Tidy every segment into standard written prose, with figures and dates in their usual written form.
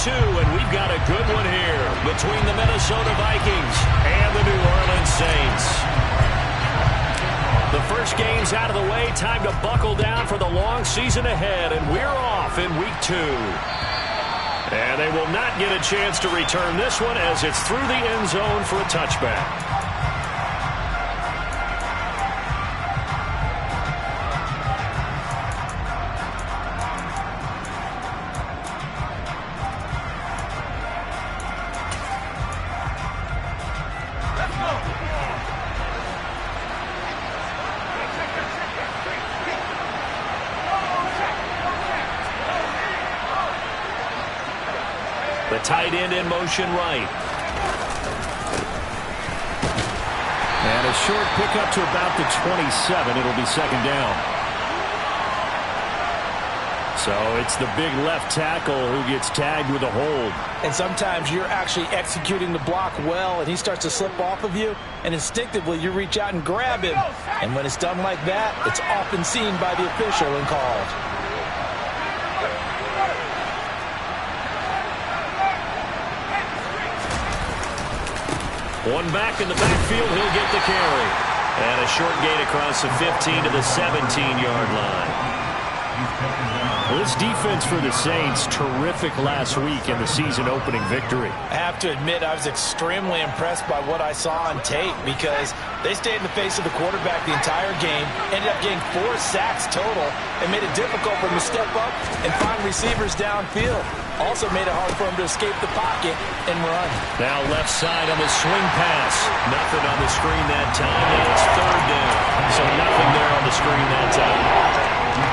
2, and we've got a good one here between the Minnesota Vikings and the New Orleans Saints. The first game's out of the way. Time to buckle down for the long season ahead, and we're off in week 2. And they will not get a chance to return this one as it's through the end zone for a touchback. The tight end in motion right. And a short pickup to about the 27. It'll be second down. So it's the big left tackle who gets tagged with a hold. And sometimes you're actually executing the block well, and he starts to slip off of you, and instinctively you reach out and grab him. And when it's done like that, it's often seen by the official and called. One back in the backfield, he'll get the carry. And a short gain across the 15 to the 17-yard line. Well, this defense for the Saints, terrific last week in the season-opening victory. I have to admit, I was extremely impressed by what I saw on tape because they stayed in the face of the quarterback the entire game, ended up getting 4 sacks total, and made it difficult for him to step up and find receivers downfield. Also made it hard for him to escape the pocket and run. Now left side on the swing pass. Nothing on the screen that time. Now it's third down. So nothing there on the screen that time.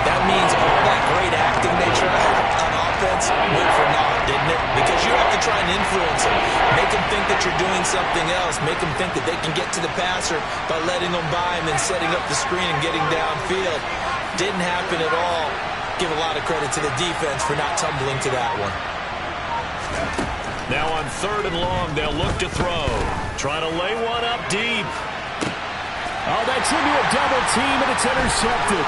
That means all that great acting they tried on offense went for naught, didn't it? Because you have to try and influence them. Make them think that you're doing something else. Make them think that they can get to the passer by letting them by and then setting up the screen and getting downfield. Didn't happen at all. Give a lot of credit to the defense for not tumbling to that one. Now on third and long, they'll look to throw. Trying to lay one up deep. Oh, that's into a double team, and it's intercepted.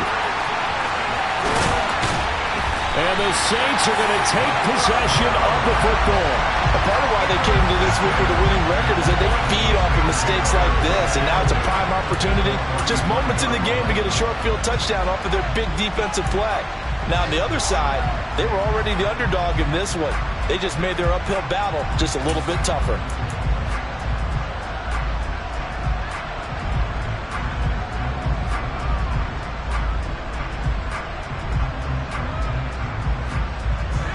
And the Saints are going to take possession of the football. A part of why they came to this week with a winning record is that they feed off of mistakes like this, and now it's a prime opportunity, just moments in the game, to get a short field touchdown off of their big defensive play. Now, on the other side, they were already the underdog in this one. They just made their uphill battle just a little bit tougher.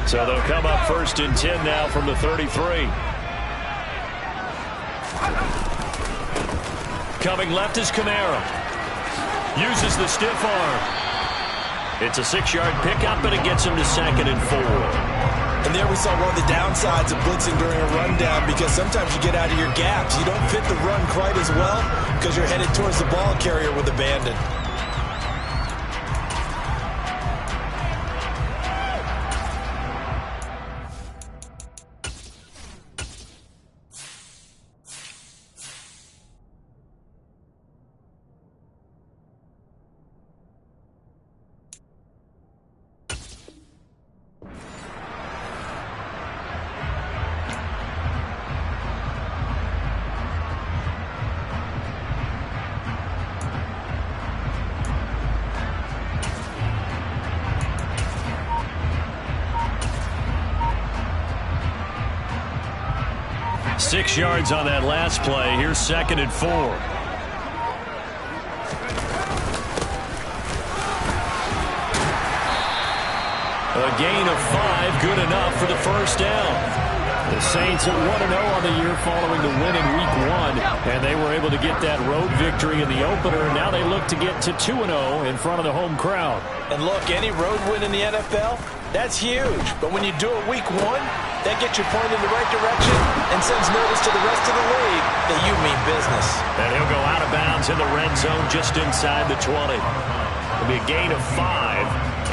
So they'll come up first and 10 now from the 33. Coming left is Kamara. Uses the stiff arm. It's a 6-yard pickup, and it gets him to second and 4. And there we saw one of the downsides of blitzing during a rundown, because sometimes you get out of your gaps. You don't fit the run quite as well because you're headed towards the ball carrier with abandon. Six yards on that last play. Here's second and 4. A gain of 5, good enough for the first down. The Saints at 1-0 on the year following the win in Week 1, and they were able to get that road victory in the opener. Now they look to get to 2-0 in front of the home crowd. And look, any road win in the NFL, that's huge. But when you do it Week 1, that gets you pointed in the right direction and sends notice to the rest of the league that you mean business. And he'll go out of bounds in the red zone just inside the 20. It'll be a gain of 5,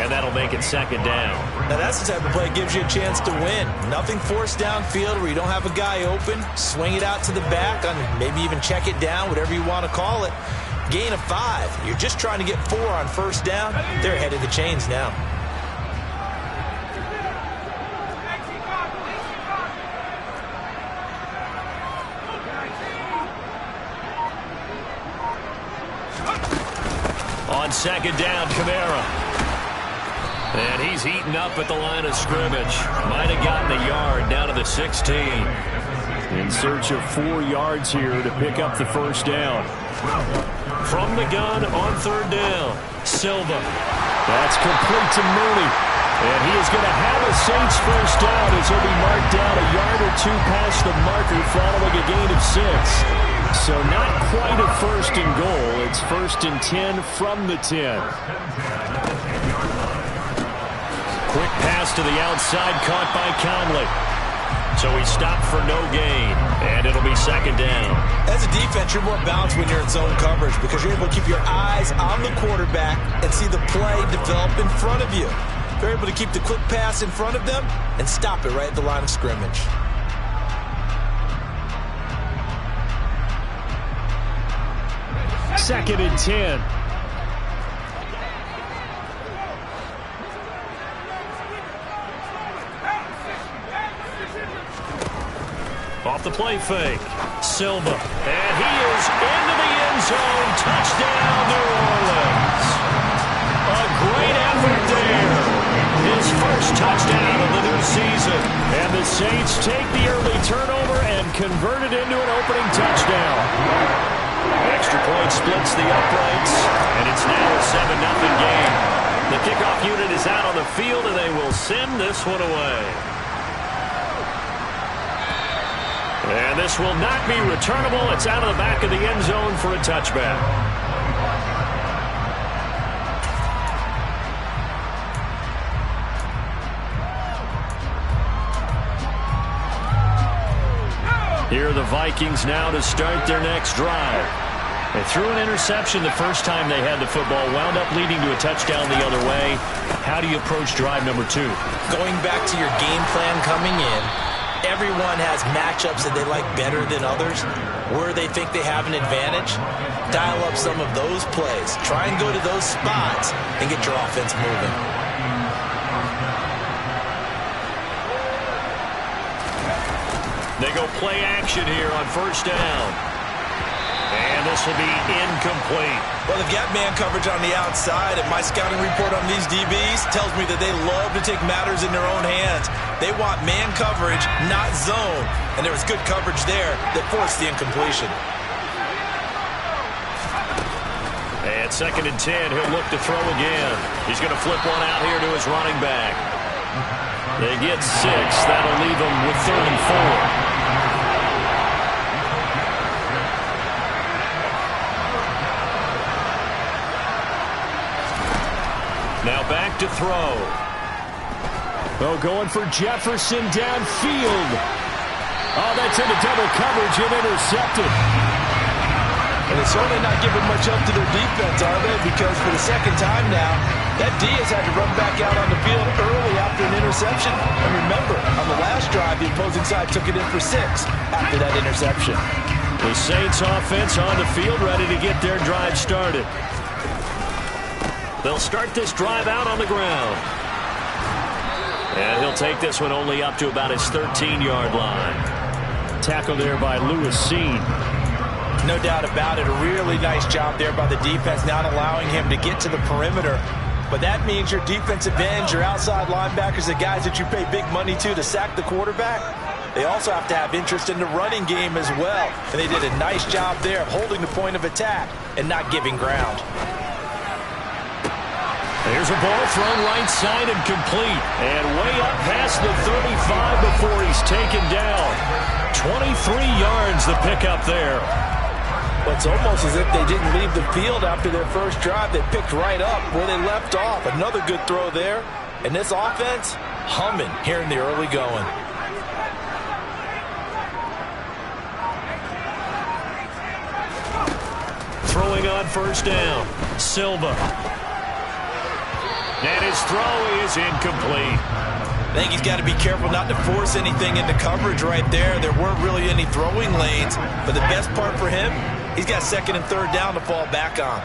and that'll make it second down. Now that's the type of play that gives you a chance to win. Nothing forced downfield where you don't have a guy open. Swing it out to the back, maybe even check it down, whatever you want to call it. Gain of 5. You're just trying to get 4 on first down. They're ahead of the chains now. On second down, Kamara. And he's heating up at the line of scrimmage. Might have gotten a yard down to the 16. In search of 4 yards here to pick up the first down. From the gun on third down, Silva. That's complete to Mooney. And he is going to have a Saints first down as he'll be marked down a yard or 2 past the marker following a gain of 6. So not quite a first and goal. It's first and 10 from the 10. Quick pass to the outside, caught by Conley. So he stopped for no gain, and it'll be second down. As a defense, you're more balanced when you're in zone coverage because you're able to keep your eyes on the quarterback and see the play develop in front of you. They're able to keep the quick pass in front of them and stop it right at the line of scrimmage. Second and 10. Off the play fake. Silva. And he is into the end zone. Touchdown, New Orleans. A great effort there. His first touchdown of the new season. And the Saints take the early turnover and convert it into an opening touchdown. Extra point splits the uprights, and it's now a 7-0 game. The kickoff unit is out on the field, and they will send this one away. And this will not be returnable. It's out of the back of the end zone for a touchback. Here are the Vikings now to start their next drive. They threw an interception the first time they had the football, wound up leading to a touchdown the other way. How do you approach drive number 2? Going back to your game plan coming in, everyone has matchups that they like better than others. Where they think they have an advantage, dial up some of those plays. Try and go to those spots and get your offense moving. They go play action here on first down. And this will be incomplete. Well, they've got man coverage on the outside, and my scouting report on these DBs tells me that they love to take matters in their own hands. They want man coverage, not zone. And there was good coverage there that forced the incompletion. And second and 10, he'll look to throw again. He's going to flip one out here to his running back. They get 6. That'll leave them with 3rd and 4. Now back to throw. Oh, going for Jefferson downfield. Oh, that's into double coverage and intercepted. And it's certainly not giving much up to their defense, are they? Because for the second time now, that D has had to run back out on the field early after an interception. And remember, on the last drive, the opposing side took it in for 6 after that interception. The Saints offense on the field ready to get their drive started. They'll start this drive out on the ground. And he'll take this one only up to about his 13-yard line. Tackle there by Lewis Seen. No doubt about it. A really nice job there by the defense, not allowing him to get to the perimeter. But that means your defensive ends, your outside linebackers, the guys that you pay big money to sack the quarterback, they also have to have interest in the running game as well. And they did a nice job there of holding the point of attack and not giving ground. There's a ball thrown right side and complete. And way up past the 35 before he's taken down. 23 yards the pickup there. Well, it's almost as if they didn't leave the field after their first drive. They picked right up where they left off. Another good throw there. And this offense, humming here in the early going. Throwing on first down. Silva. And his throw is incomplete. I think he's got to be careful not to force anything into coverage right there. There weren't really any throwing lanes. But the best part for him, he's got 2nd and 3rd down to fall back on.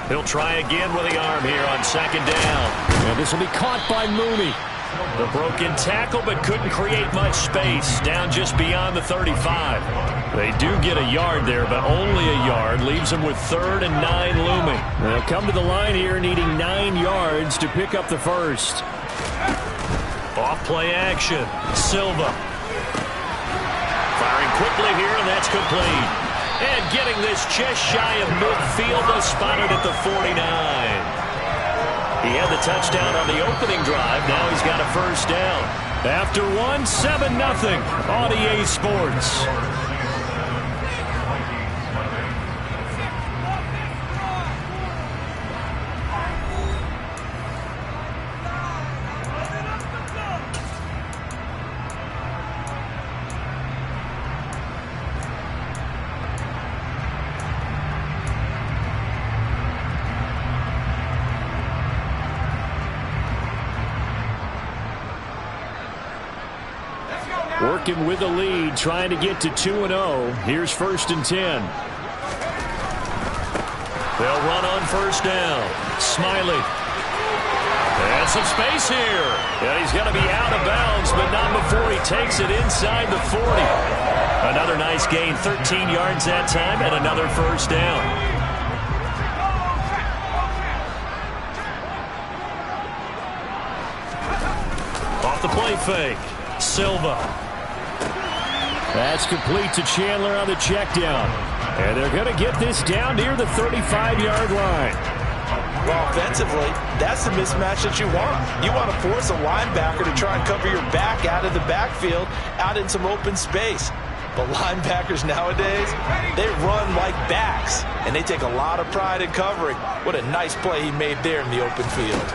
He'll try again with the arm here on 2nd down. And this will be caught by Mooney. The broken tackle, but couldn't create much space. Down just beyond the 35. They do get a yard there, but only a yard. Leaves them with 3rd and 9 looming. They'll come to the line here needing 9 yards to pick up the first. Off play action. Silva. Firing quickly here, and that's complete. And getting this just shy of midfield, though spotted at the 49. He had the touchdown on the opening drive. Now he's got a first down. After one, 7-0 on EA Sports. Working with the lead, trying to get to 2-0. Here's 1st and 10. They'll run on first down. Smiley. And some space here. And he's going to be out of bounds, but not before he takes it inside the 40. Another nice gain, 13 yards that time, and another first down. Off the play fake. Silva. That's complete to Chandler on the check down. And they're going to get this down near the 35-yard line. Well, offensively, that's the mismatch that you want. You want to force a linebacker to try and cover your back out of the backfield, out in some open space. But linebackers nowadays, they run like backs, and they take a lot of pride in covering. What a nice play he made there in the open field.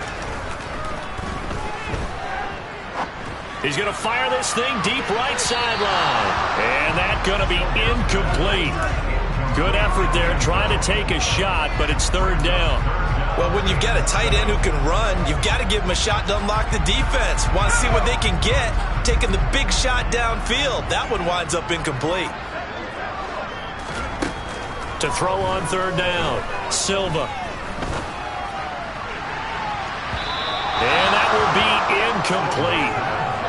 He's going to fire this thing deep right sideline. And that's going to be incomplete. Good effort there trying to take a shot, but it's 3rd down. Well, when you've got a tight end who can run, you've got to give him a shot to unlock the defense. Want to see what they can get, taking the big shot downfield. That one winds up incomplete. To throw on 3rd down, Silva. And that will be incomplete.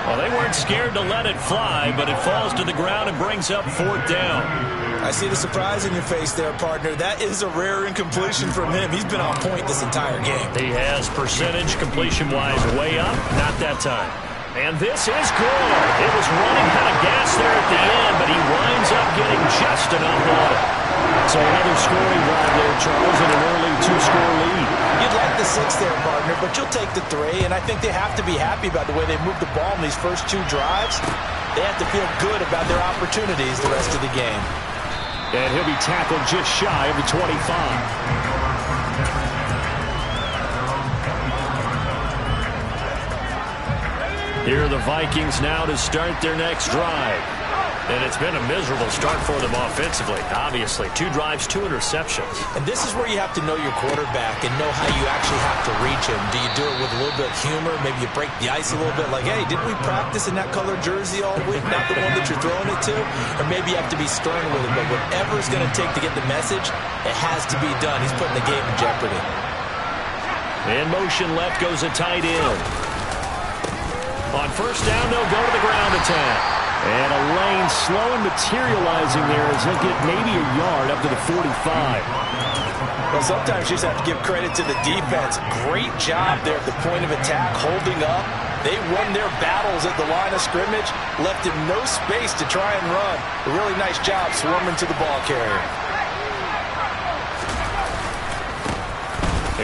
Well, they weren't scared to let it fly, but it falls to the ground and brings up 4th down. I see the surprise in your face there, partner. That is a rare incompletion from him. He's been on point this entire game. He has percentage completion-wise way up. Not that time. And this is good. It was running out of gas there at the end, but he winds up getting just enough on it. So another scoring drive there, Charles, and an early 2-score lead. You'd like the 6 there, partner, but you'll take the 3, and I think they have to be happy about the way they moved the ball in these first 2 drives. They have to feel good about their opportunities the rest of the game. And he'll be tackled just shy of the 25. Here are the Vikings now to start their next drive. And it's been a miserable start for them offensively. Obviously, 2 drives, 2 interceptions. And this is where you have to know your quarterback and know how you actually have to reach him. Do you do it with a little bit of humor? Maybe you break the ice a little bit like, hey, didn't we practice in that colored jersey all week? Not the one that you're throwing it to? Or maybe you have to be stern with him. But whatever it's going to take to get the message, it has to be done. He's putting the game in jeopardy. In motion left goes a tight end. On first down, they'll go to the ground attack. And a lane slow and materializing there as he'll get maybe a yard up to the 45. Well, sometimes you just have to give credit to the defense. Great job there at the point of attack, holding up. They won their battles at the line of scrimmage, left him no space to try and run. A really nice job swarming to the ball carrier.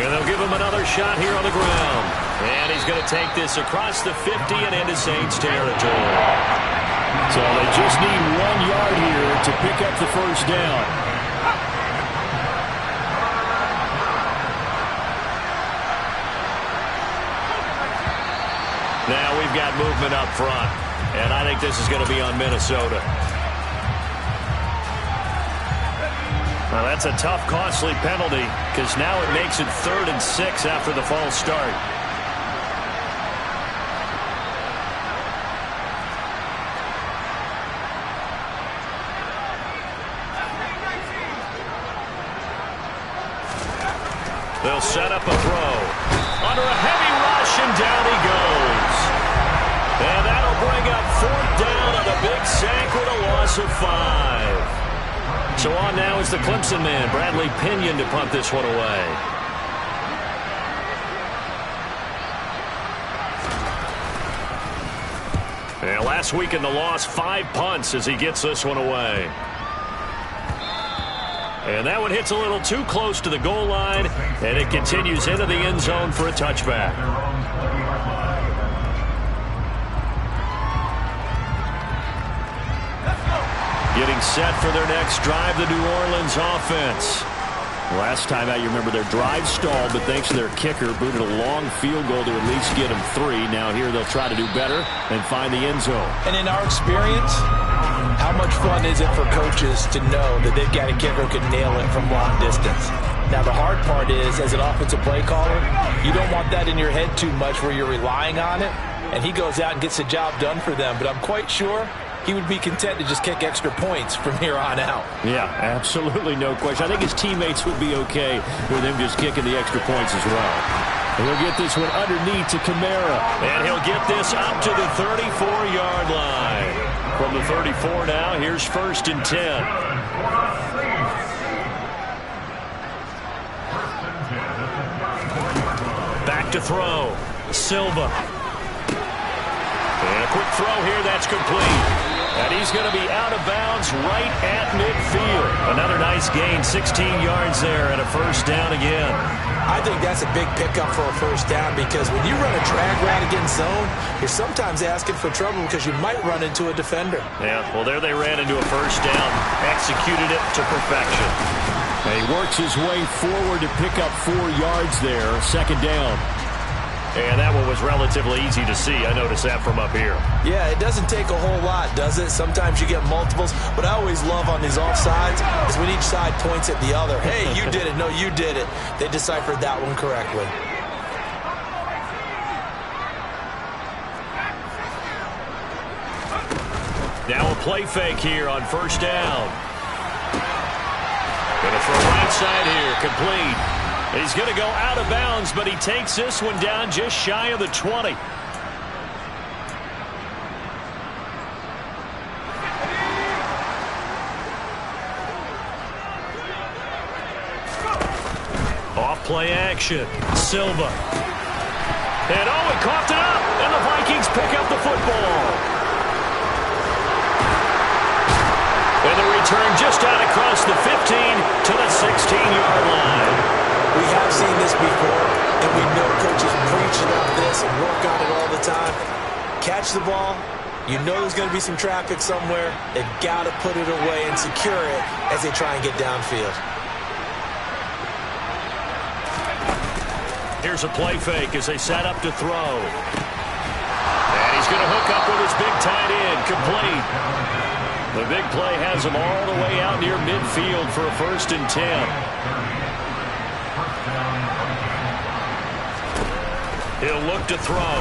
And they'll give him another shot here on the ground. And he's going to take this across the 50 and into Saints territory. So they just need 1 yard here to pick up the first down. Now we've got movement up front. And I think this is going to be on Minnesota. Well, that's a tough, costly penalty because now it makes it 3rd and 6 after the false start. They'll set up a throw. Under a heavy rush, and down he goes. bring up fourth down on a big sack with a loss of 5. So on now is the Clemson man, Bradley Pinion, to punt this one away. And last week in the loss, 5 punts as he gets this one away. And that one hits a little too close to the goal line, and it continues into the end zone for a touchback. Getting set for their next drive, the New Orleans offense. Last time out, you remember their drive stalled, but thanks to their kicker, booted a long field goal to at least get them 3. Now here they'll try to do better and find the end zone. And in our experience, how much fun is it for coaches to know that they've got a kicker who can nail it from long distance? Now, the hard part is, as an offensive play caller, you don't want that in your head too much where you're relying on it, and he goes out and gets the job done for them. But I'm quite sure he would be content to just kick extra points from here on out. Yeah, absolutely, no question. I think his teammates would be okay with him just kicking the extra points as well. And he'll get this one underneath to Kamara. And he'll get this up to the 34-yard line. From the 34 now, here's 1st and 10. Back to throw. Silva. And a quick throw here, that's complete. And he's going to be out of bounds right at midfield. Another nice gain, 16 yards there, and a 1st down again. I think that's a big pickup for a 1st down, because when you run a drag route against zone, you're sometimes asking for trouble because you might run into a defender. Yeah, well, there they ran into a 1st down, executed it to perfection. And he works his way forward to pick up 4 yards there, 2nd down. And that one was relatively easy to see. I noticed that from up here. Yeah, it doesn't take a whole lot, does it? Sometimes you get multiples. What I always love on these offsides is when each side points at the other. Hey, you did it. No, you did it. They deciphered that one correctly. Now a play fake here on 1st down. Going to throw right side here, complete. He's going to go out of bounds, but he takes this one down just shy of the 20. Off play action. Silva. And oh, he coughed it up, and the Vikings pick up the football. And the return just out across the 15 to the 16-yard line. We have seen this before, and we know coaches preach about this and work on it all the time. Catch the ball. You know there's going to be some traffic somewhere. They've got to put it away and secure it as they try and get downfield. Here's a play fake as they set up to throw. And he's going to hook up with his big tight end, complete. The big play has him all the way out near midfield for a 1st and 10. He'll look to throw.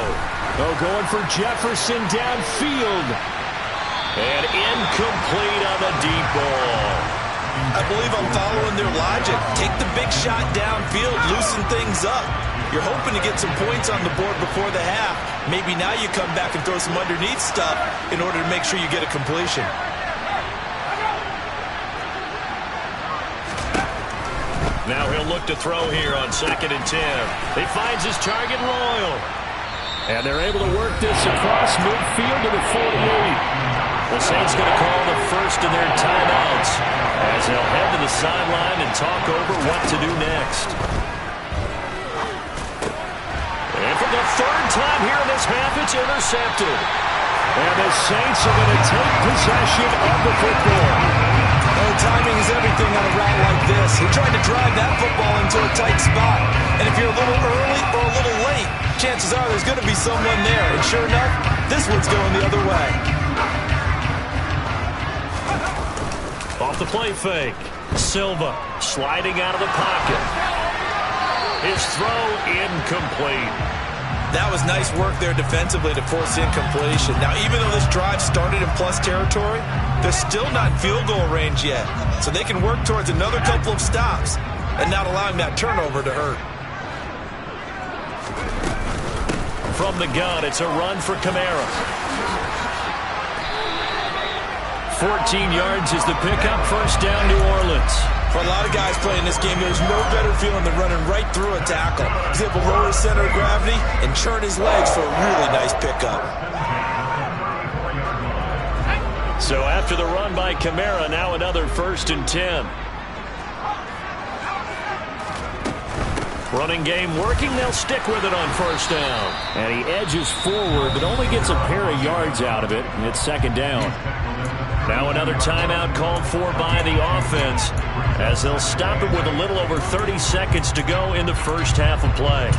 Oh, going for Jefferson downfield. And incomplete on the deep ball. I believe I'm following their logic. Take the big shot downfield, loosen things up. You're hoping to get some points on the board before the half. Maybe now you come back and throw some underneath stuff in order to make sure you get a completion. Now he'll look to throw here on 2nd and 10. He finds his target, Royal. And they're able to work this across midfield to the 48. The Saints going to call the first of their timeouts as they'll head to the sideline and talk over what to do next. And for the 3rd time here in this half, it's intercepted. And the Saints are going to take possession of the football. Oh, timing is everything on a route like this. He tried to drive that football into a tight spot. And if you're a little early or a little late, chances are there's going to be someone there. And sure enough, this one's going the other way. Off the play fake. Silva sliding out of the pocket. His throw incomplete. That was nice work there defensively to force incompletion. Now, even though this drive started in plus territory, they're still not in field goal range yet. So they can work towards another couple of stops and not allowing that turnover to hurt. From the gun, it's a run for Kamara. 14 yards is the pickup. First down, New Orleans. For a lot of guys playing this game, there's no better feeling than running right through a tackle. He's able to lower his center of gravity and churn his legs for a really nice pickup. So after the run by Kamara, now another 1st and 10. Running game working. They'll stick with it on 1st down. And he edges forward, but only gets a pair of yards out of it. And it's 2nd down. Now another timeout called for by the offense, as they'll stop it with a little over 30 seconds to go in the first half of play.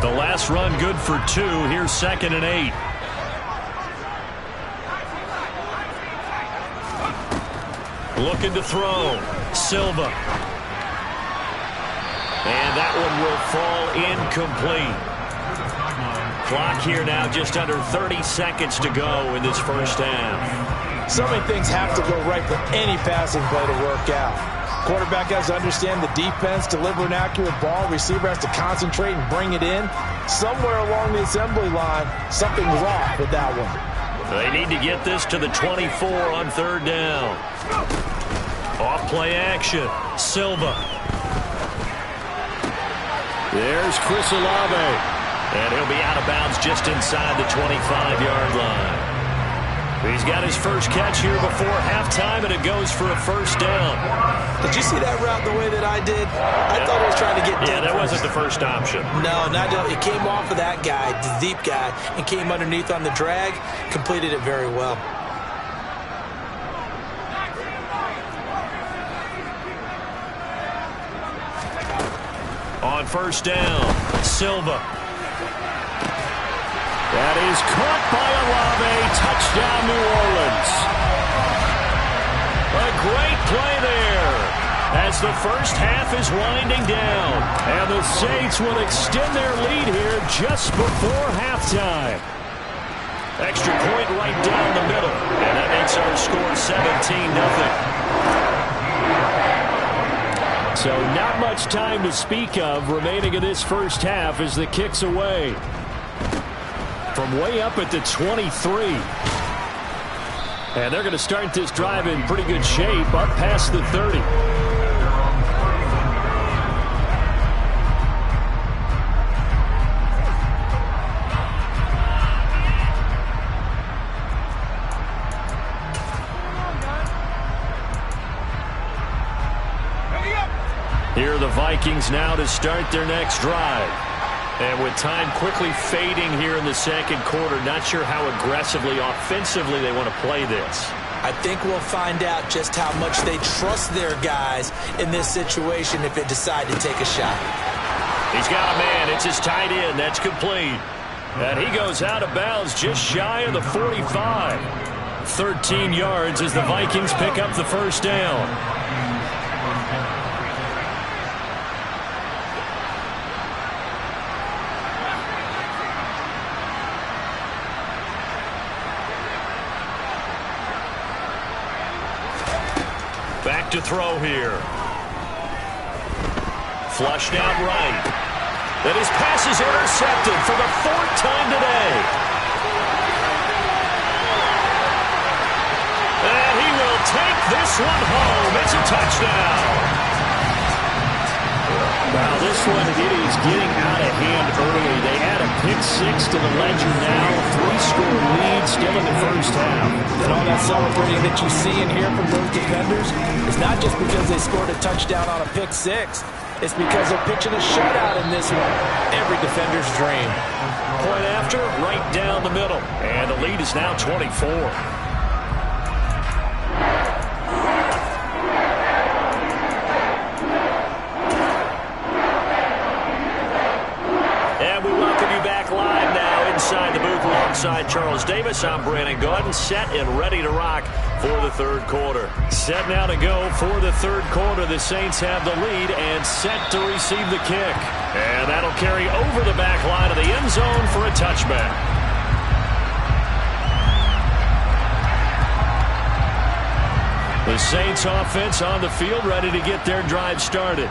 The last run good for 2. Here's 2nd and 8. Looking to throw. Silva. And that one will fall incomplete. Clock here now, just under 30 seconds to go in this first half. So many things have to go right for any passing play to work out. Quarterback has to understand the defense, deliver an accurate ball. Receiver has to concentrate and bring it in. Somewhere along the assembly line, something's off with that one. They need to get this to the 24 on 3rd down. Off play action. Silva. There's Chris Olave. And he'll be out of bounds just inside the 25-yard line. He's got his first catch here before halftime, and it goes for a 1st down. Did you see that route the way that I did? I thought he was trying to get deep. Yeah, that wasn't the first option. No, it came off of that guy, the deep guy, and came underneath on the drag. Completed it very well. On 1st down, Silva. That is caught by Olave. Touchdown, New Orleans. A great play there as the first half is winding down. And the Saints will extend their lead here just before halftime. Extra point right down the middle. And that makes our score 17-0. So not much time to speak of remaining in this first half as the kick's away. From way up at the 23. And they're going to start this drive in pretty good shape, up past the 30. Here are the Vikings now to start their next drive. And with time quickly fading here in the 2nd quarter, not sure how aggressively, offensively they want to play this. I think we'll find out just how much they trust their guys in this situation if they decide to take a shot. He's got a man. It's his tight end. That's complete. And he goes out of bounds just shy of the 45. 13 yards as the Vikings pick up the 1st down. Back to throw here. Flushed out right. That his pass is intercepted for the 4th time today. And he will take this one home. It's a touchdown. Wow, this one, it is getting out of hand early. They add a pick-6 to the ledger now. 3-score lead still in the first half. And all that celebrating that you see and hear from those defenders is not just because they scored a touchdown on a pick-6. It's because they're pitching a shutout in this one. Every defender's dream. Point after, right down the middle. And the lead is now 24. Inside the booth alongside Charles Davis, I'm Brandon Gaudin, set and ready to rock for the 3rd quarter. Set now to go for the 3rd quarter. The Saints have the lead and set to receive the kick. And that'll carry over the back line of the end zone for a touchback. The Saints offense on the field, ready to get their drive started.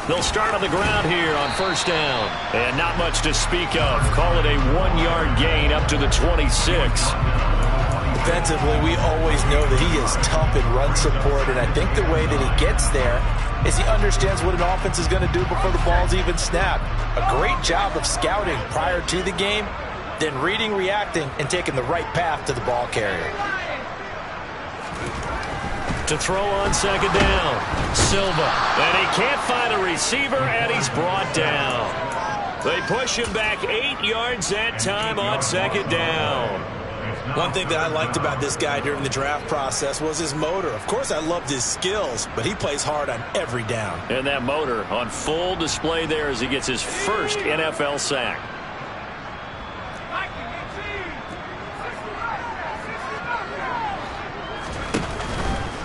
They'll start on the ground here on first down. And not much to speak of. Call it a 1-yard gain up to the 26. Defensively, we always know that he is tough in run support, and I think the way that he gets there is he understands what an offense is going to do before the ball's even snapped. A great job of scouting prior to the game, then reading, reacting, and taking the right path to the ball carrier. To throw on second down, Silva. And he can't find a receiver, and he's brought down. They push him back 8 yards that time on second down. One thing that I liked about this guy during the draft process was his motor. Of course, I loved his skills, but he plays hard on every down. And that motor on full display there as he gets his first NFL sack.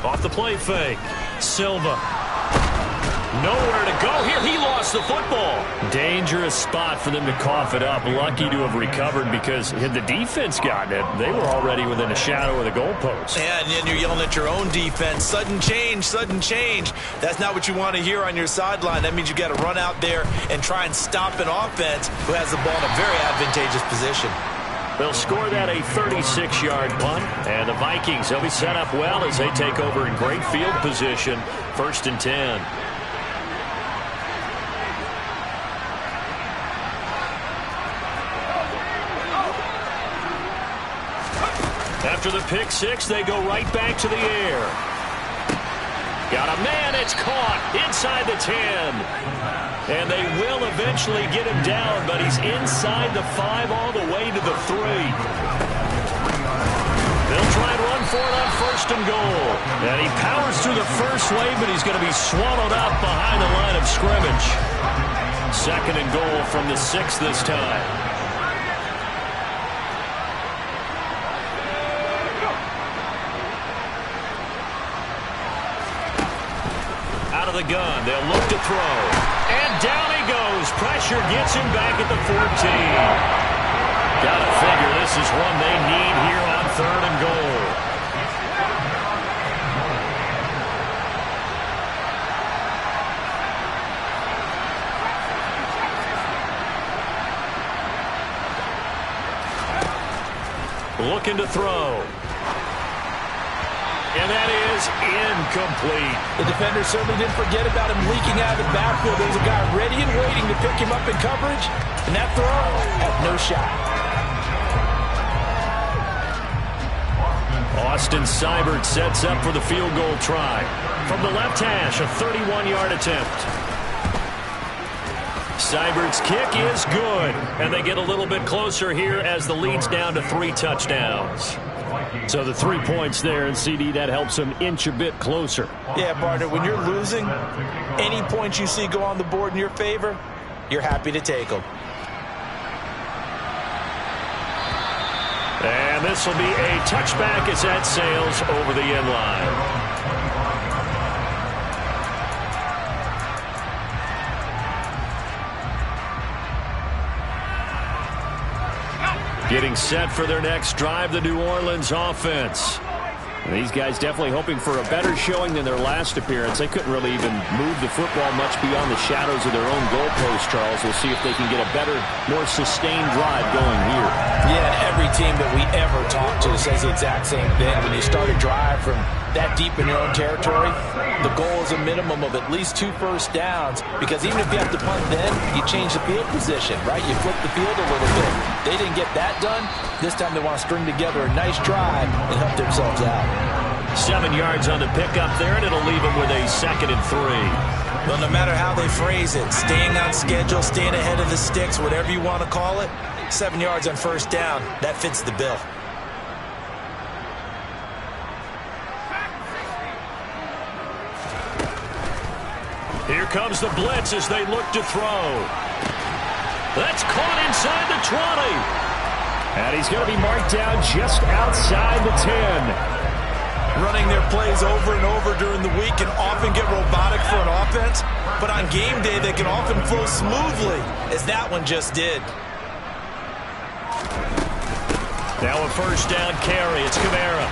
Off the play fake. Silva. Nowhere to go here. He lost the football. Dangerous spot for them to cough it up. Lucky to have recovered because had the defense gotten it, they were already within a shadow of the goalpost. Yeah, and then you're yelling at your own defense. Sudden change, sudden change. That's not what you want to hear on your sideline. That means you got to run out there and try and stop an offense who has the ball in a very advantageous position. They'll score that a 36-yard punt. And the Vikings, they'll be set up well as they take over in great field position. 1st and 10. After the pick six, they go right back to the air. Got a man, it's caught inside the 10. And they will eventually get him down, but he's inside the 5 all the way to the 3. They'll try and run for it on 1st and goal. And he powers through the first wave, but he's going to be swallowed up behind the line of scrimmage. 2nd and goal from the 6 this time. Out of the gun, they'll look to throw. And down he goes. Pressure gets him back at the 14. Gotta figure this is one they need here on 3rd and goal. Looking to throw. And that is incomplete. The defender certainly didn't forget about him leaking out of the backfield. There was a guy ready and waiting to pick him up in coverage. And that throw had no shot. Austin Seibert sets up for the field goal try. From the left hash, a 31-yard attempt. Seibert's kick is good. And they get a little bit closer here as the lead's down to 3 touchdowns. So the 3 points there, and CD, that helps them inch a bit closer. Yeah, partner, when you're losing, any points you see go on the board in your favor, you're happy to take them. And this will be a touchback as that sails over the end line. Getting set for their next drive, the New Orleans offense. And these guys definitely hoping for a better showing than their last appearance. They couldn't really even move the football much beyond the shadows of their own goalpost, Charles. We'll see if they can get a better, more sustained drive going here. Yeah, and every team that we ever talk to says the exact same thing. When you start a drive from that deep in your own territory, the goal is a minimum of at least 2 first downs, because even if you have to punt then, you change the field position, right? You flip the field a little bit. They didn't get that done. This time they want to string together a nice drive and help themselves out. 7 yards on the pickup there, and it'll leave them with a 2nd and 3. Well, no matter how they phrase it, staying on schedule, staying ahead of the sticks, whatever you want to call it, 7 yards on first down, that fits the bill. Here comes the blitz as they look to throw. That's caught inside the 20. And he's going to be marked down just outside the 10. Running their plays over and over during the week can often get robotic for an offense, but on game day they can often flow smoothly, as that one just did. Now a first down carry. It's Kamara.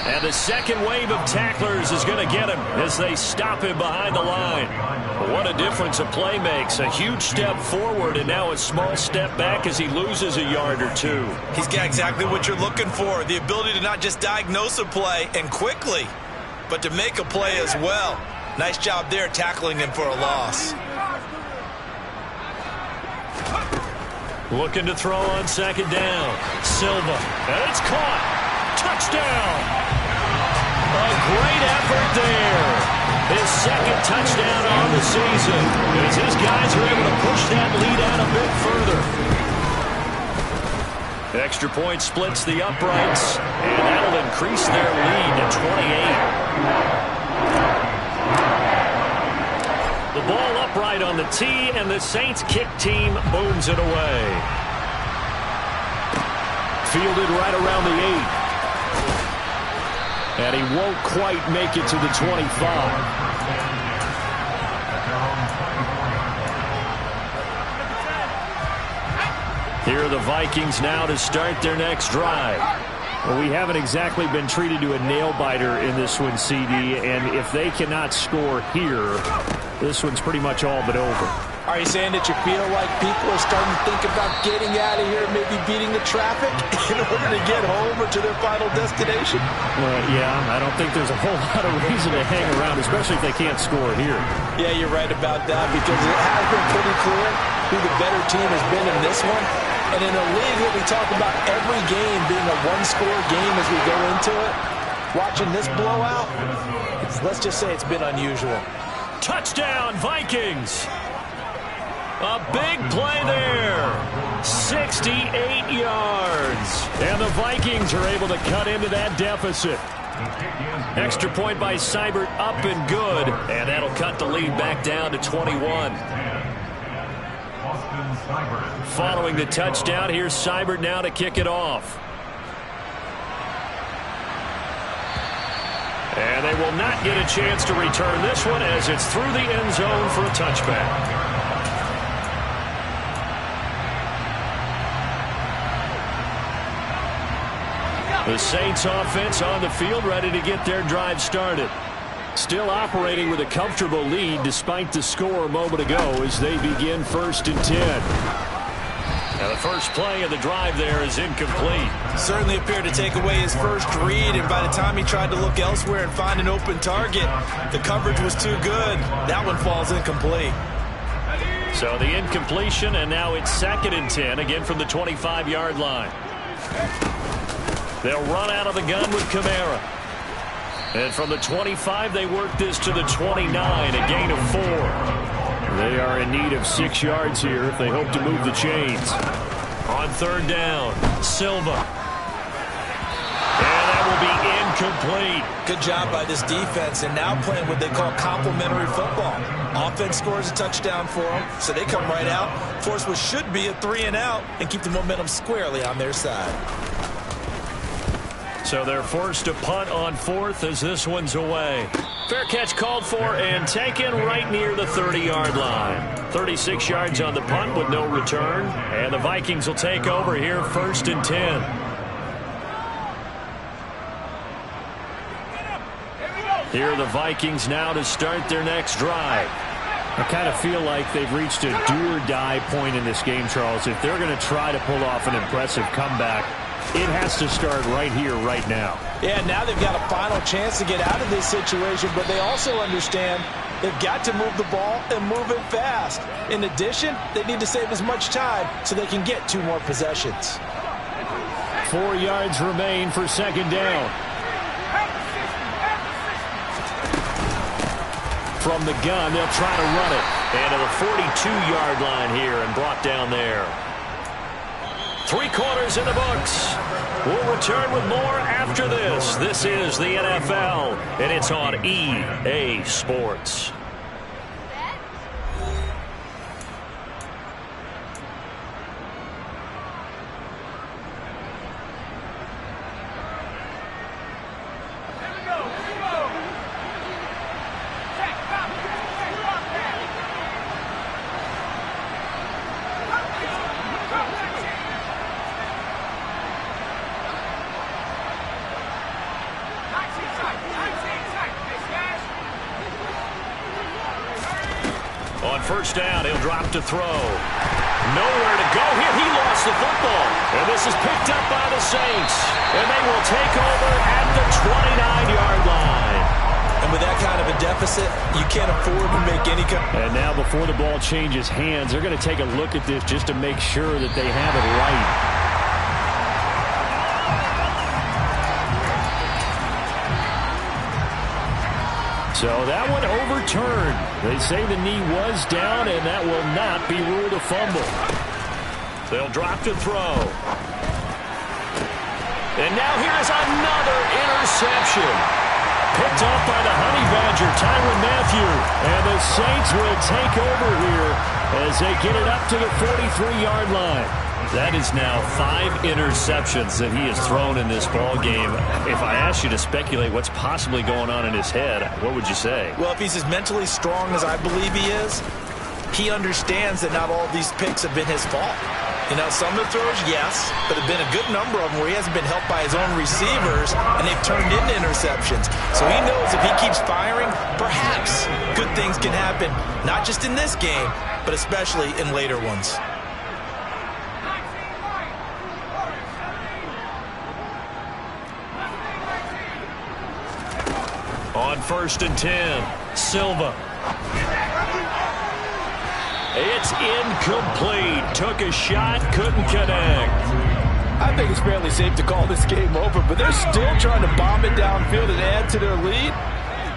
And the second wave of tacklers is going to get him as they stop him behind the line. What a difference a play makes. A huge step forward and now a small step back as he loses a yard or two. He's got exactly what you're looking for. The ability to not just diagnose a play and quickly, but to make a play as well. Nice job there tackling him for a loss. Looking to throw on second down. Silva. And it's caught. Touchdown. A great effort there. His second touchdown on the season. As his guys are able to push that lead out a bit further. Extra point splits the uprights, and that'll increase their lead to 28. The ball upright on the tee, and the Saints kick team booms it away. Fielded right around the 8. And he won't quite make it to the 25. Here are the Vikings now to start their next drive. Well, we haven't exactly been treated to a nail-biter in this one, CD, and if they cannot score here, this one's pretty much all but over. Are you saying that you feel like people are starting to think about getting out of here, maybe beating the traffic in order to get home or to their final destination? Well, yeah, I don't think there's a whole lot of reason to hang around, especially if they can't score here. Yeah, you're right about that, because it has been pretty clear who the better team has been in this one. And in a league that we talk about every game being a one-score game as we go into it, watching this blowout, let's just say it's been unusual. Touchdown, Vikings! A big play there. 68 yards. And the Vikings are able to cut into that deficit. Extra point by Seibert, up and good. And that'll cut the lead back down to 21. Following the touchdown, here's Seibert now to kick it off. And they will not get a chance to return this one as it's through the end zone for a touchback. The Saints offense on the field, ready to get their drive started. Still operating with a comfortable lead despite the score a moment ago as they begin 1st and 10. Now the first play of the drive there is incomplete. Certainly appeared to take away his first read, and by the time he tried to look elsewhere and find an open target, the coverage was too good. That one falls incomplete. So the incompletion, and now it's 2nd and 10, again from the 25-yard line. They'll run out of the gun with Kamara. And from the 25, they work this to the 29, a gain of 4. They are in need of 6 yards here if they hope to move the chains. On 3rd down, Silva. And that will be incomplete. Good job by this defense, and now playing what they call complementary football. Offense scores a touchdown for them, so they come right out, force what should be a 3-and-out, and keep the momentum squarely on their side. So they're forced to punt on 4th as this one's away. Fair catch called for and taken right near the 30-yard line. 36 yards on the punt with no return. And the Vikings will take over here 1st and 10. Here are the Vikings now to start their next drive. I kind of feel like they've reached a do-or-die point in this game, Charles. If they're going to try to pull off an impressive comeback, it has to start right here, right now. Yeah, now they've got a final chance to get out of this situation, but they also understand they've got to move the ball and move it fast. In addition, they need to save as much time so they can get 2 more possessions. 4 yards remain for 2nd down. From the gun, they'll try to run it. And to the 42-yard line here and brought down there. 3 quarters in the books. We'll return with more after this. This is the NFL, and it's on EA Sports. On first down, he'll drop to throw. Nowhere to go here. He lost the football. And this is picked up by the Saints. And they will take over at the 29-yard line. And with that kind of a deficit, you can't afford to make any kind. And now before the ball changes hands, they're going to take a look at this just to make sure that they have it right. So that one overturned. They say the knee was down, and that will not be ruled a fumble. They'll drop to throw. And now here's another interception. Picked off by the Honey Badger, Tyrann Mathieu. And the Saints will take over here as they get it up to the 43-yard line. That is now 5 interceptions that he has thrown in this ball game. If I asked you to speculate what's possibly going on in his head, what would you say? Well, if he's as mentally strong as I believe he is, he understands that not all of these picks have been his fault. You know, some of the throws, yes, but there have been a good number of them where he hasn't been helped by his own receivers, and they've turned into interceptions. So he knows if he keeps firing, perhaps good things can happen, not just in this game, but especially in later ones. On first and 10, Silva. It's incomplete. Took a shot, couldn't connect. I think it's fairly safe to call this game over, but they're still trying to bomb it downfield and add to their lead.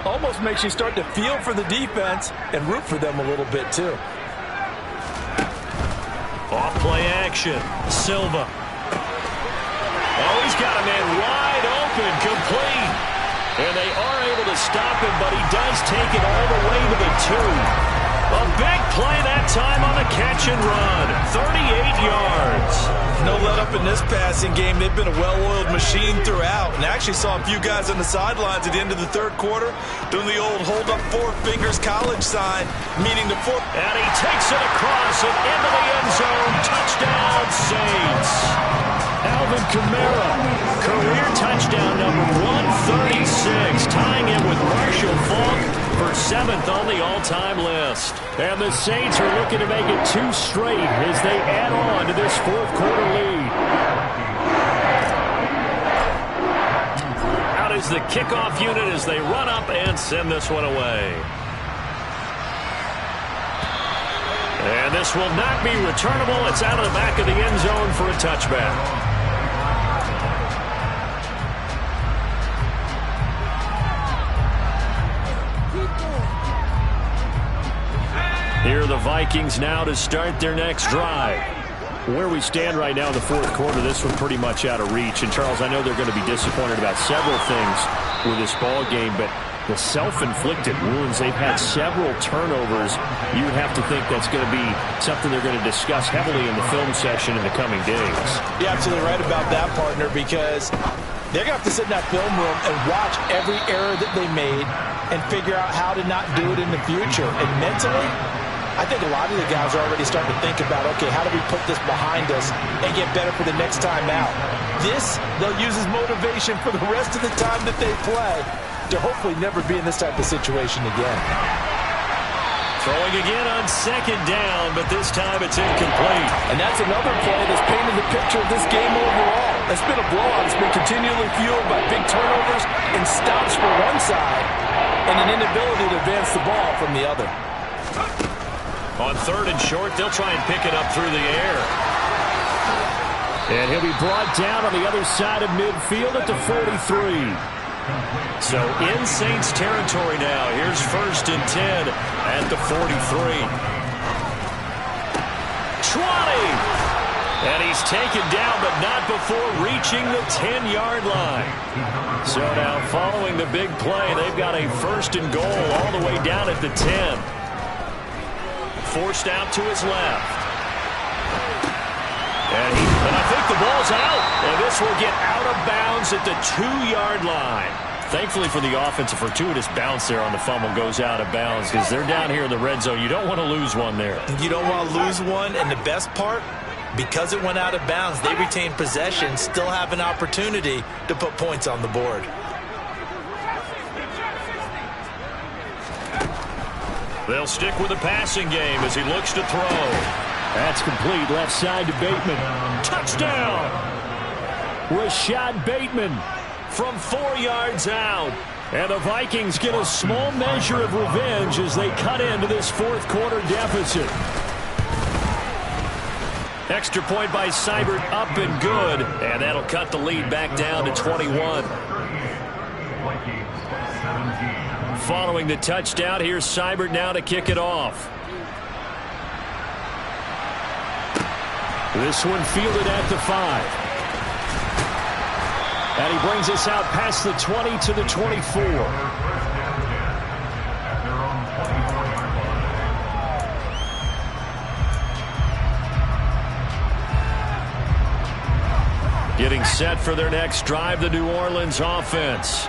Almost makes you start to feel for the defense and root for them a little bit, too. Off play action. Silva. Oh, he's got a man wide open, complete. And they are able to stop him, but he does take it all the way to the 2. A big play that time on the catch and run. 38 yards. No let up in this passing game. They've been a well-oiled machine throughout. And I actually saw a few guys on the sidelines at the end of the third quarter doing the old hold up 4 fingers college sign, meaning the 4. And he takes it across and into the end zone. Touchdown, Saints. Alvin Kamara, career touchdown number 136, tying it with Marshall Faulk for 7th on the all-time list. And the Saints are looking to make it 2 straight as they add on to this 4th quarter lead. Out is the kickoff unit as they run up and send this one away. And this will not be returnable. It's out of the back of the end zone for a touchback. Here are the Vikings now to start their next drive. Where we stand right now in the 4th quarter, this one pretty much out of reach. And, Charles, I know they're going to be disappointed about several things with this ball game, but the self-inflicted wounds, they've had several turnovers. You would have to think that's going to be something they're going to discuss heavily in the film session in the coming days. You're absolutely right about that, partner, because they're going to have to sit in that film room and watch every error that they made and figure out how to not do it in the future. And mentally, I think a lot of the guys are already starting to think about, okay, how do we put this behind us and get better for the next time out? This, they'll use as motivation for the rest of the time that they play to hopefully never be in this type of situation again. Throwing again on 2nd down, but this time it's incomplete. And that's another play that's painted the picture of this game overall. It's been a blowout. It's been continually fueled by big turnovers and stops for one side and an inability to advance the ball from the other. On 3rd and short, they'll try and pick it up through the air. And he'll be brought down on the other side of midfield at the 43. So in Saints territory now. Here's 1st and 10 at the 43. 20! And he's taken down, but not before reaching the 10-yard line. So now following the big play, they've got a 1st and goal all the way down at the 10. Forced out to his left. And I think the ball's out. And this will get out of bounds at the 2-yard line. Thankfully for the offense, a fortuitous bounce there on the fumble goes out of bounds because they're down here in the red zone. You don't want to lose one there. You don't want to lose one. And the best part, because it went out of bounds, they retain possession, still have an opportunity to put points on the board. They'll stick with the passing game as he looks to throw. That's complete left side to Bateman. Touchdown! Rashad Bateman from 4 yards out. And the Vikings get a small measure of revenge as they cut into this fourth quarter deficit. Extra point by Seibert, up and good. And that'll cut the lead back down to 21. Following the touchdown, here's Seibert now to kick it off. This one fielded at the 5. And he brings us out past the 20 to the 24. Getting set for their next drive, the New Orleans offense.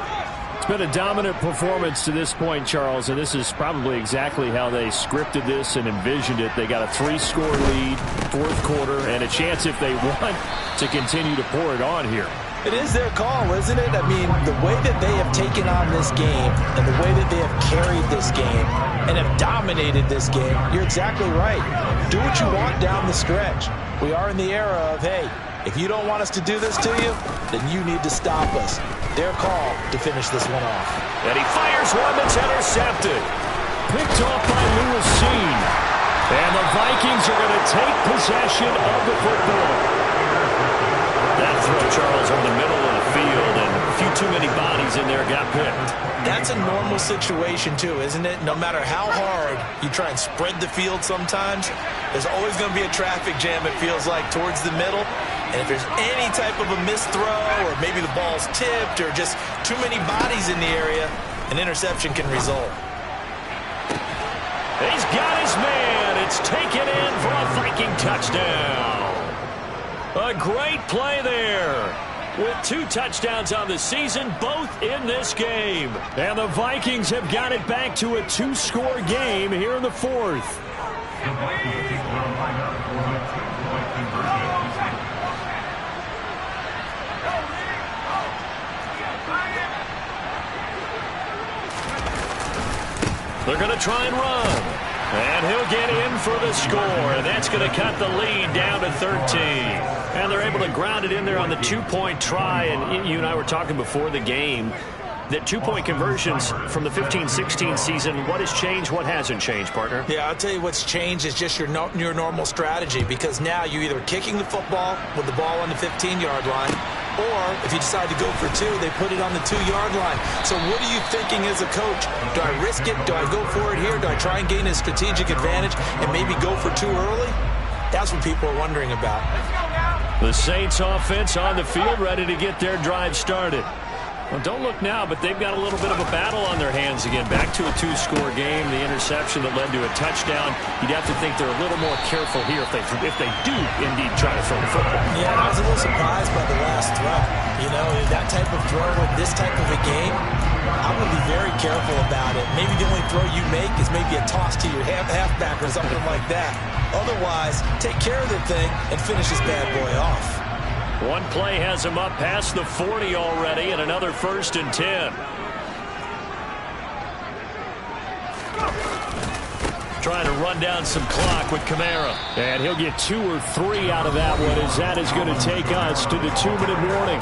It's been a dominant performance to this point, Charles, and this is probably exactly how they scripted this and envisioned it. They got a 3-score lead, fourth quarter, and a chance if they want to continue to pour it on here. It is their call, isn't it? I mean, the way that they have taken on this game and the way that they have carried this game and have dominated this game, you're exactly right. Do what you want down the stretch. We are in the era of, hey, if you don't want us to do this to you, then you need to stop us. Their call to finish this one off. And he fires one that's intercepted. Picked off by Lewis Seen. And the Vikings are going to take possession of the football. That throw, Charles, over the middle of the field, and a few too many bodies in there got picked. That's a normal situation, too, isn't it? No matter how hard you try and spread the field sometimes, there's always going to be a traffic jam, it feels like, towards the middle. And if there's any type of a missed throw, or maybe the ball's tipped, or just too many bodies in the area, an interception can result. He's got his man. It's taken in for a Viking touchdown. A great play there. With 2 touchdowns on the season, both in this game. And the Vikings have got it back to a 2-score game here in the fourth. They're going to try and run. And he'll get in for the score, and that's going to cut the lead down to 13. And they're able to ground it in there on the 2-point try. And you and I were talking before the game that 2-point conversions from the 15-16 season, what has changed, what hasn't changed, partner? Yeah, I'll tell you what's changed is just your normal strategy, because now you're either kicking the football with the ball on the 15-yard line, or if you decide to go for 2, they put it on the 2-yard line. So what are you thinking as a coach? Do I risk it? Do I go for it here? Do I try and gain a strategic advantage and maybe go for 2 early? That's what people are wondering about. The Saints offense on the field, ready to get their drive started. Well, don't look now, but they've got a little bit of a battle on their hands again. Back to a 2-score game. The interception that led to a touchdown. You'd have to think they're a little more careful here if they do indeed try to throw the football. Yeah, I was a little surprised by the last throw. You know, that type of throw in this type of a game, I'm going to be very careful about it. Maybe the only throw you make is maybe a toss to your halfback or something like that. Otherwise, take care of the thing and finish this bad boy off. One play has him up past the 40 already, and another 1st and 10. Trying to run down some clock with Kamara. And he'll get 2 or 3 out of that one, as that is going to take us to the 2-minute warning.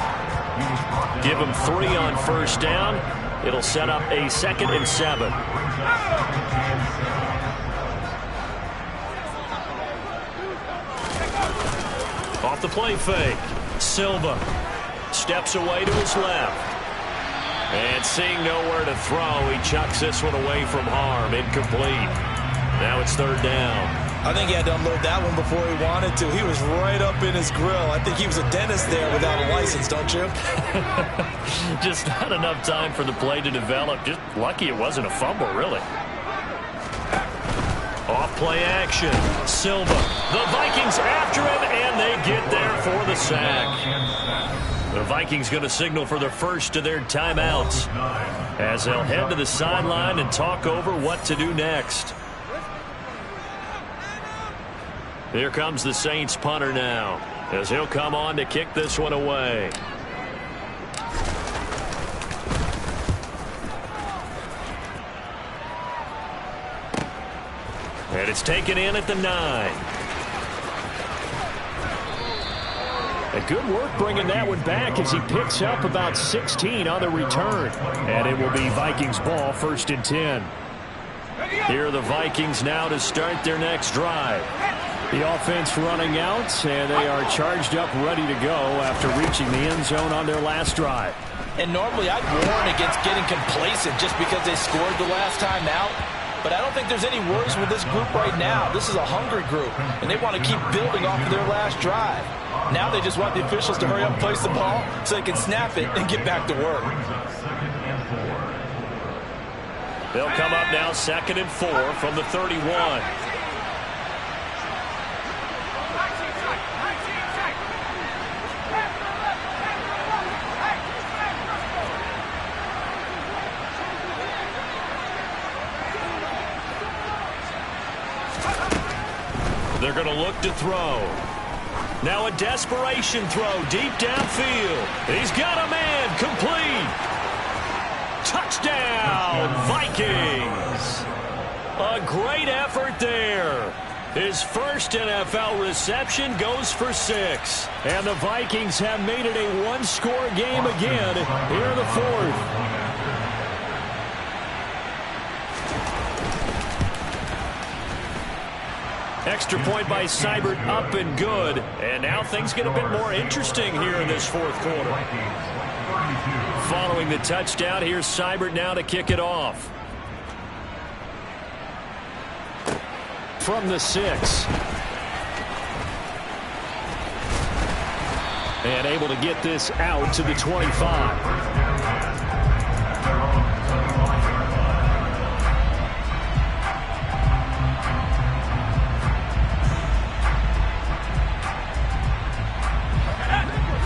Give him 3 on 1st down. It'll set up a 2nd and 7. Off the play fake. Silva steps away to his left. And seeing nowhere to throw, he chucks this one away from harm. Incomplete. Now it's 3rd down. I think he had to unload that one before he wanted to. He was right up in his grill. I think he was a dentist there without a license, don't you? Just not enough time for the play to develop. Just lucky it wasn't a fumble, really. Off play action. Silva. The Vikings after him, and they get there for the sack. The Vikings going to signal for the first of their timeouts as they'll head to the sideline and talk over what to do next. Here comes the Saints punter now, as he'll come on to kick this one away. it's taken in at the 9. A good work bringing that one back as he picks up about 16 on the return. And it will be Vikings ball, 1st and 10. Here are the Vikings now to start their next drive. The offense running out, and they are charged up, ready to go after reaching the end zone on their last drive. And normally I'd warn against getting complacent just because they scored the last time out. But I don't think there's any worries with this group right now. This is a hungry group, and they want to keep building off of their last drive. Now they just want the officials to hurry up and place the ball so they can snap it and get back to work. They'll come up now 2nd and 4 from the 31. They're going to look to throw. Now a desperation throw deep downfield. He's got a man, complete. Touchdown, Vikings. A great effort there. His first NFL reception goes for 6. And the Vikings have made it a one-score game again here in the 4th. Extra point by Seibert, up and good. And now things get a bit more interesting here in this 4th quarter. Following the touchdown, here's Seibert now to kick it off. From the 6. And able to get this out to the 25.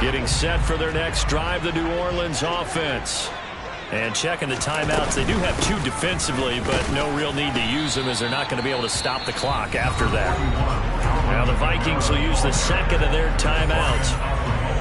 Getting set for their next drive, the New Orleans offense. And checking the timeouts. They do have 2 defensively, but no real need to use them as they're not going to be able to stop the clock after that. Now the Vikings will use the 2nd of their timeouts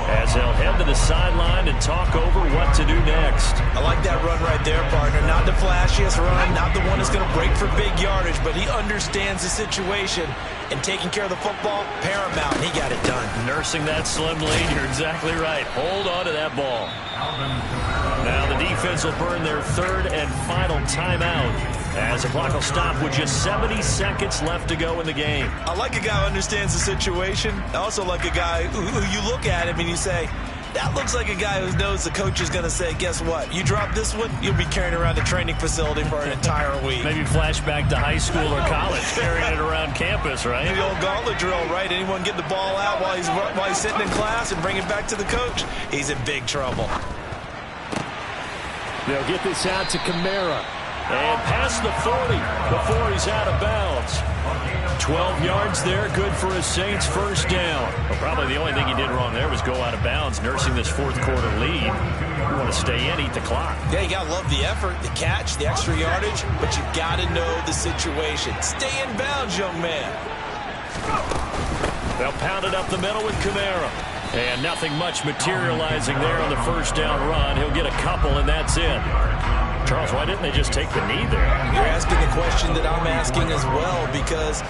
as they'll head to the sideline and talk over what to do next. I like that run right there, partner. Not the flashiest run, not the one that's going to break for big yardage, but he understands the situation, and taking care of the football, paramount, and he got it done. Nursing that slim lead, you're exactly right. Hold on to that ball. Now the defense will burn their 3rd and final timeout as the clock will stop with just 70 seconds left to go in the game. I like a guy who understands the situation. I also like a guy who you look at him and you say, that looks like a guy who knows the coach is going to say, guess what? You drop this one, you'll be carrying around the training facility for an entire week. Maybe flashback to high school or college, carrying it around campus, right? The old gauntlet drill, right? Anyone get the ball out while he's sitting in class and bring it back to the coach? He's in big trouble. They'll get this out to Kamara. And past the 40 before he's out of bounds. 12 yards there, good for a Saints first down. Well, probably the only thing he did wrong there was go out of bounds, nursing this 4th quarter lead. You want to stay in, eat the clock. Yeah, you got to love the effort, the catch, the extra yardage, but you got to know the situation. Stay in bounds, young man. They'll pound it up the middle with Kamara. And nothing much materializing there on the first down run. He'll get a couple, and that's it. Charles, why didn't they just take the knee there? You're asking the question that I'm asking as well, because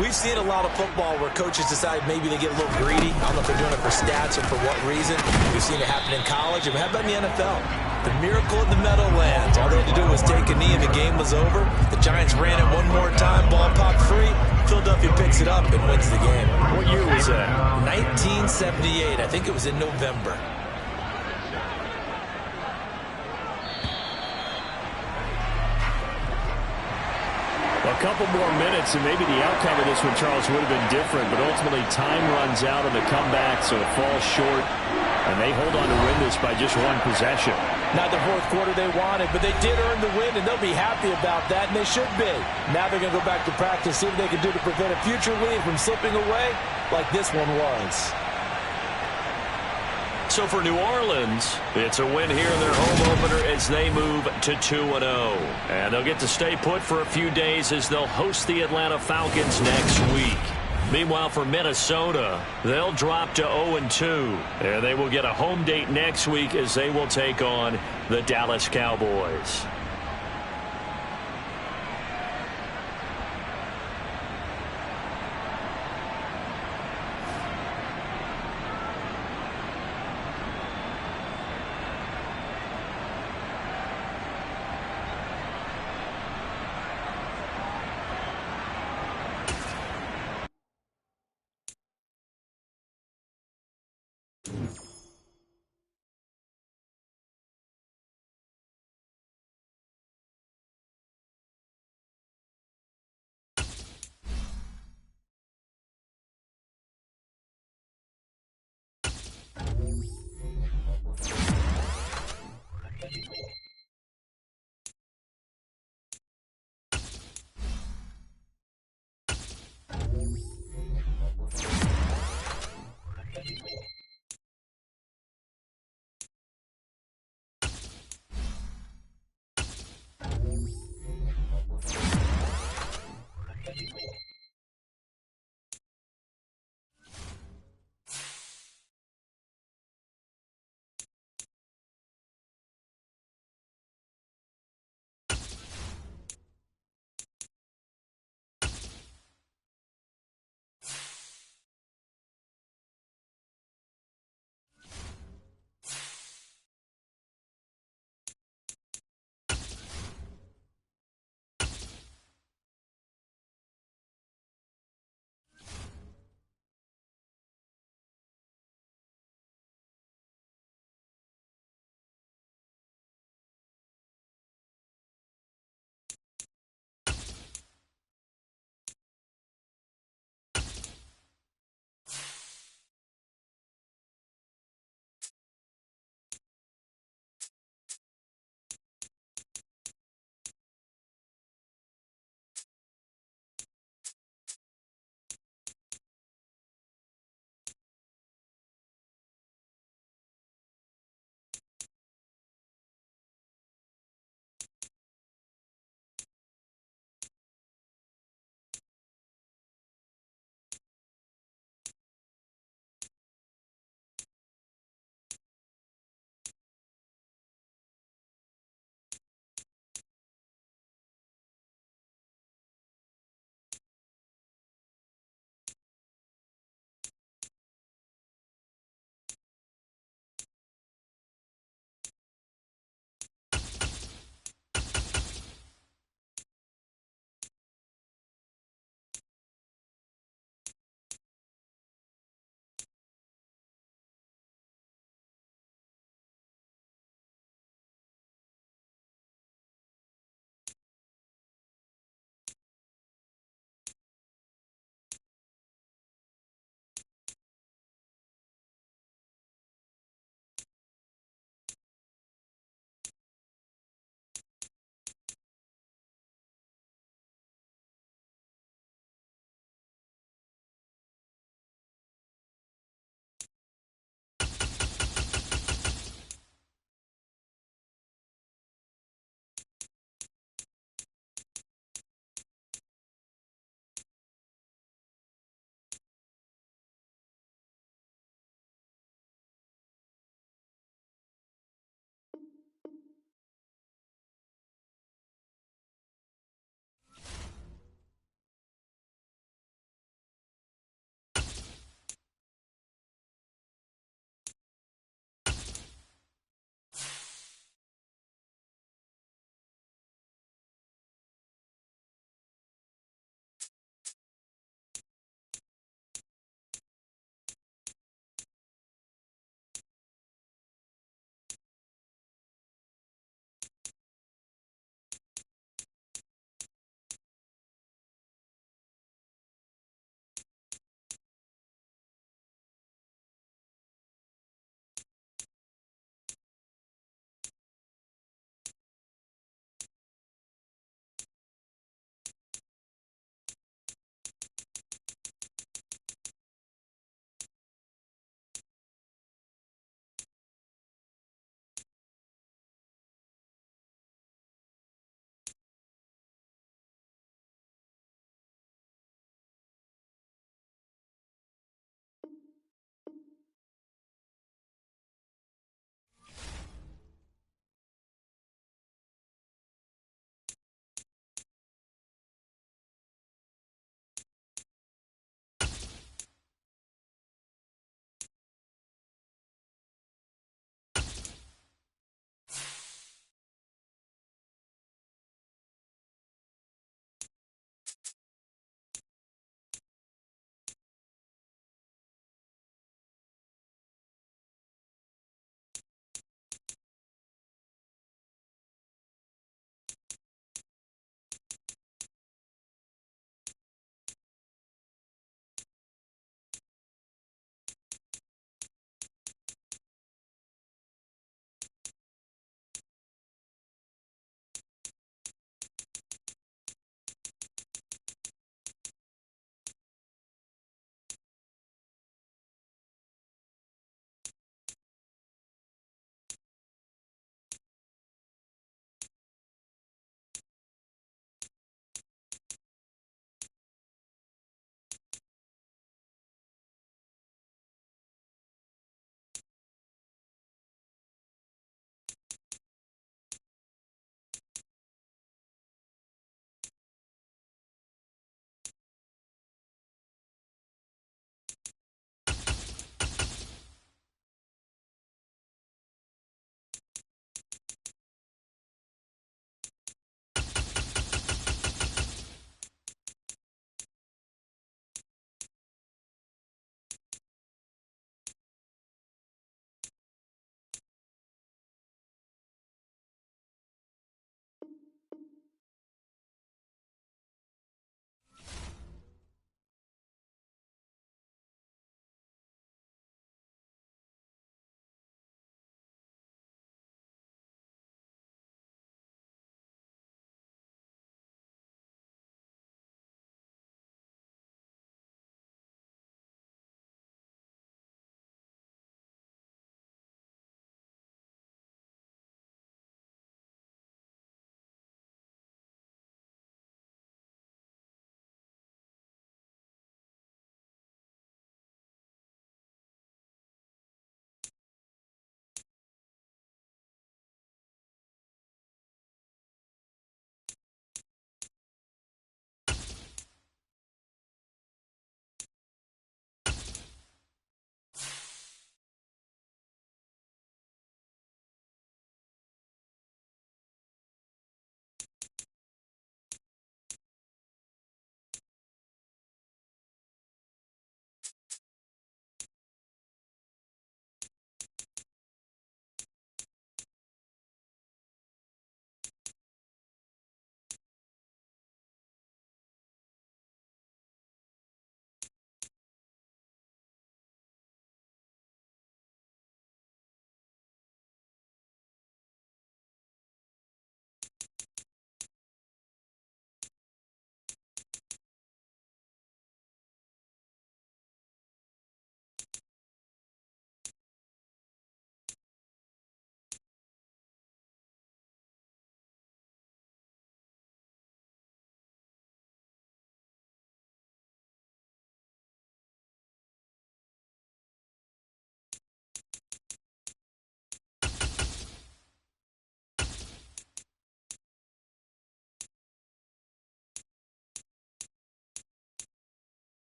we've seen a lot of football where coaches decide maybe they get a little greedy. I don't know if they're doing it for stats or for what reason. We've seen it happen in college. And how about in the NFL? The miracle in the Meadowlands. All they had to do was take a knee and the game was over. The Giants ran it one more time. Ball popped free. Philadelphia picks it up and wins the game. What year was that? 1978. I think it was in November. A couple more minutes, and maybe the outcome of this one, Charles, would have been different, but ultimately time runs out on the comeback, so it falls short, and they hold on to win this by just 1 possession. Not the 4th quarter they wanted, but they did earn the win, and they'll be happy about that, and they should be. Now they're going to go back to practice, see what they can do to prevent a future lead from slipping away like this one was. So for New Orleans, it's a win here in their home opener as they move to 2-0. And they'll get to stay put for a few days as they'll host the Atlanta Falcons next week. Meanwhile, for Minnesota, they'll drop to 0-2. And they will get a home date next week as they will take on the Dallas Cowboys.